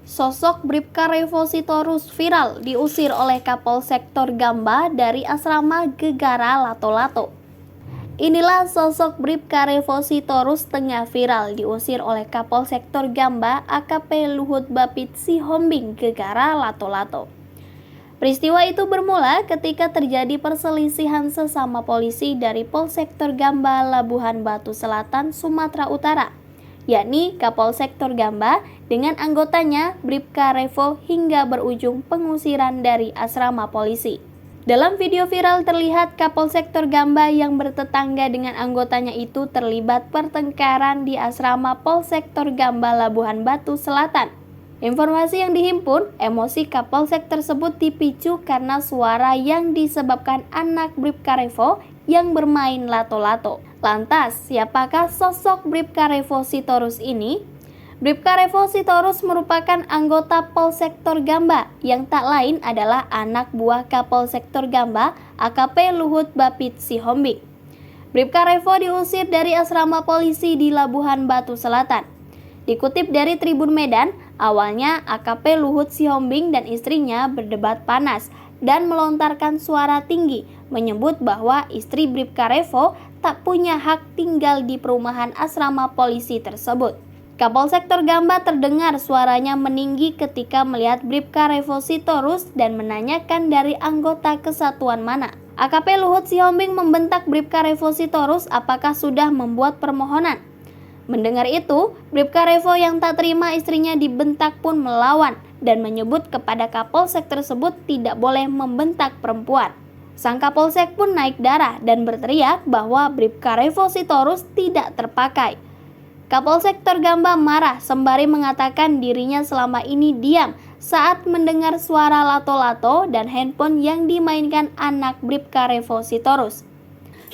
Sosok Bribka Revo Sitorus viral diusir oleh Kapolsek Torgamba dari asrama Gegara Lato-Lato. Inilah sosok Bribka Revo Sitorus tengah viral diusir oleh Kapolsek Torgamba AKP Luhut Bapit Sihombing Gegara Lato-Lato. Peristiwa itu bermula ketika terjadi perselisihan sesama polisi dari Polsek Torgamba Labuhan Batu Selatan, Sumatera Utara, yakni Kapolsek Torgamba dengan anggotanya Bribka Revo hingga berujung pengusiran dari asrama polisi. Dalam video viral terlihat Kapolsek Torgamba yang bertetangga dengan anggotanya itu terlibat pertengkaran di asrama Polsek Torgamba Labuhan Batu Selatan. Informasi yang dihimpun, emosi Kapolsek tersebut dipicu karena suara yang disebabkan anak Bribka Revo yang bermain lato-lato. Lantas, siapakah sosok Bribka Revo Sitorus ini? Bribka Revo Sitorus merupakan anggota Polsek Torgamba yang tak lain adalah anak buah Kapolsek Torgamba AKP Luhut Bapit Sihombing. Bribka Revo diusir dari asrama polisi di Labuhan Batu Selatan. Dikutip dari Tribun Medan, awalnya AKP Luhut Sihombing dan istrinya berdebat panas dan melontarkan suara tinggi menyebut bahwa istri Bribka Revo tak punya hak tinggal di perumahan asrama polisi tersebut. Kapolsek Torgamba terdengar suaranya meninggi ketika melihat Bribka Revo Sitorus dan menanyakan dari anggota kesatuan mana. AKP Luhut Sihombing membentak Bribka Revo Sitorus apakah sudah membuat permohonan. Mendengar itu, Bribka Revo yang tak terima istrinya dibentak pun melawan dan menyebut kepada Kapolsek tersebut tidak boleh membentak perempuan. Sang Kapolsek pun naik darah dan berteriak bahwa Bribka Revo Sitorus tidak terpakai. Kapolsek Torgamba marah sembari mengatakan dirinya selama ini diam saat mendengar suara lato-lato dan handphone yang dimainkan anak Bribka Revo Sitorus.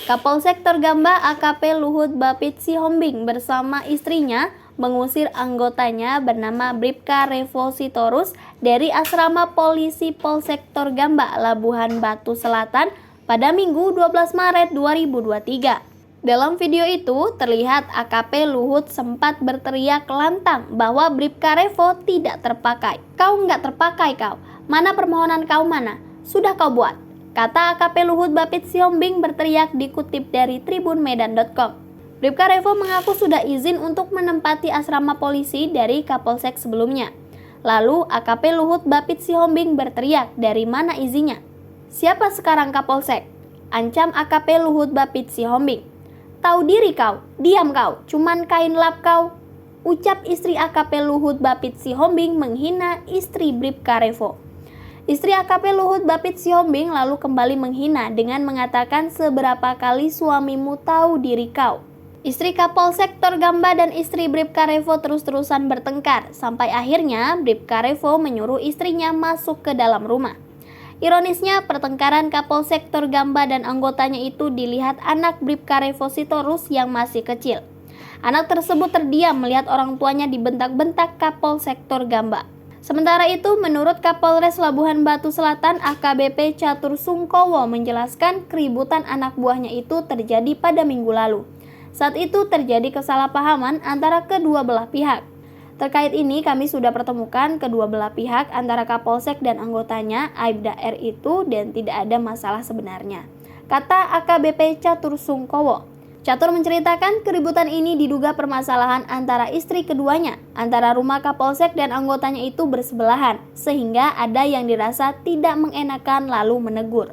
Kapolsek Torgamba AKP Luhut Bapit Sihombing bersama istrinya mengusir anggotanya bernama Bribka Revo Sitorus dari asrama polisi Polsek Torgamba Labuhan Batu Selatan pada Minggu 12 Maret 2023. Dalam video itu terlihat AKP Luhut sempat berteriak lantang bahwa Bribka Revo tidak terpakai. Kau nggak terpakai kau, mana permohonan kau mana? Sudah kau buat. Kata AKP Luhut Bapit Sihombing berteriak dikutip dari tribunmedan.com. Bribka Revo mengaku sudah izin untuk menempati asrama polisi dari Kapolsek sebelumnya. Lalu AKP Luhut Bapit Sihombing berteriak dari mana izinnya. Siapa sekarang Kapolsek? Ancam AKP Luhut Bapit Sihombing. Tahu diri kau, diam kau, cuman kain lap kau. Ucap istri AKP Luhut Bapit Sihombing menghina istri Bribka Revo. Istri AKP Luhut Bapit Sihombing lalu kembali menghina dengan mengatakan seberapa kali suamimu tahu diri kau. Istri Kapolsek Torgamba dan istri Bribka Revo terus-terusan bertengkar sampai akhirnya Bribka Revo menyuruh istrinya masuk ke dalam rumah. Ironisnya pertengkaran Kapolsek Torgamba dan anggotanya itu dilihat anak Bribka Revo Sitorus yang masih kecil. Anak tersebut terdiam melihat orang tuanya dibentak-bentak Kapolsek Torgamba. Sementara itu, menurut Kapolres Labuhan Batu Selatan AKBP Catur Sungkowo menjelaskan keributan anak buahnya itu terjadi pada minggu lalu. Saat itu terjadi kesalahpahaman antara kedua belah pihak. Terkait ini kami sudah pertemukan kedua belah pihak antara Kapolsek dan anggotanya Aibda R itu dan tidak ada masalah sebenarnya, kata AKBP Catur Sungkowo. Catur menceritakan keributan ini diduga permasalahan antara istri keduanya, antara rumah Kapolsek dan anggotanya itu bersebelahan, sehingga ada yang dirasa tidak mengenakan lalu menegur.